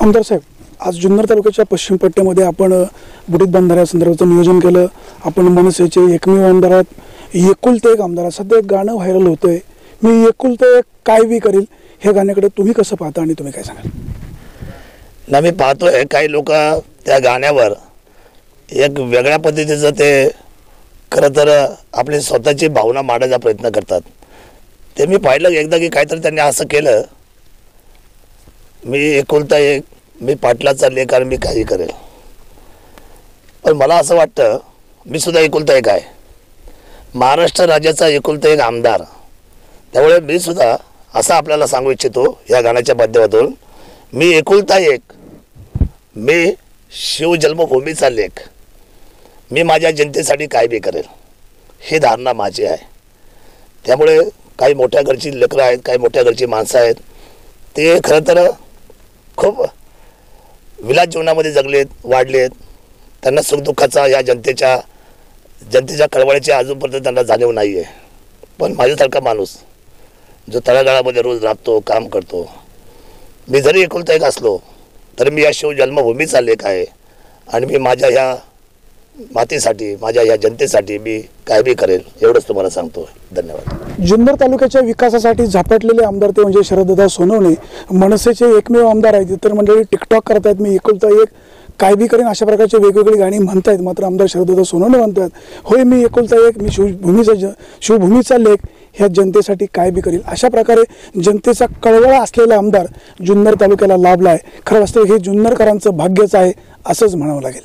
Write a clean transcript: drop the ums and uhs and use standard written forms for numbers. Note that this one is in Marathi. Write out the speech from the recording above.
आमदार साहेब, आज जुन्नर तालुक्याच्या पश्चिम पट्ट्यामध्ये आपण बुडीत बंधाऱ्यासंदर्भाचं नियोजन केलं. आपण मनसेचे एकमेव आमदार आहेत, एकुलते एक आमदार. सध्या एक गाणं व्हायरल होतंय, मी एकुलते एक काय बी करील. हे गाण्याकडे तुम्ही कसं पाहता आणि तुम्ही काय सांगाल? ना, मी पाहतोय काही लोक त्या गाण्यावर एक वेगळ्या पद्धतीचं ते खरं तर आपली स्वतःची भावना मांडण्याचा प्रयत्न करतात. ते मी पाहिलं एकदा की काहीतरी त्यांनी असं केलं, मी एकुलता एक, मी पाटलाचा लेख आणि मी काही करेल. पण मला असं वाटतं मी सुद्धा एकुलता एक आहे, महाराष्ट्र राज्याचा एकुलता एक आमदार. त्यामुळे मी सुद्धा असं आपल्याला सांगू इच्छितो या गाण्याच्या माध्यमातून, मी एकुलता एक, मी शिवजन्मभूमीचा लेख, मी माझ्या जनतेसाठी काय बी करेल, ही धारणा माझी आहे. त्यामुळे काही मोठ्या घरची लेकरं आहेत, काही मोठ्या घरची माणसं आहेत, ते खरं तर खूप विलास जीवनामध्ये जगलेत, वाढलेत. त्यांना सुखदुःखाचा या जनतेच्या कळवळीची अजूनपर्यंत त्यांना जाणीव नाही आहे. पण माझ्यासारखा माणूस जो तळागाळामध्ये रोज राबतो, काम करतो, मी जरी एकुलता एक असलो तरी मी या शिवजन्मभूमीचा लेख आहे आणि मी माझ्या ह्या मातीसाठी, माझ्या या जनतेसाठी मी काय बी करेल, एवढंच तुम्हाला सांगतो. धन्यवाद. जुन्नर तालुक्याच्या विकासासाठी झपाटलेले आमदार ते म्हणजे शरददादा सोनवणे मनसेचे एकमेव आमदार आहेत. इतर मंडळी टिकटॉक करतायत, मी एकुलता एक काय बी करेन अशा प्रकारचे वेगवेगळी गाणी म्हणतायत. मात्र आमदार शरददादा सोनवणे म्हणतात, होय मी एकुलता एक, मी शिवभूमीचा लेख, ह्या जनतेसाठी काय बी करेल. अशा प्रकारे जनतेचा कळवळा असलेला आमदार जुन्नर तालुक्याला लाभला आहे. खरं वास्तविक हे जुन्नरकरांचं भाग्यच आहे असंच म्हणावं लागेल.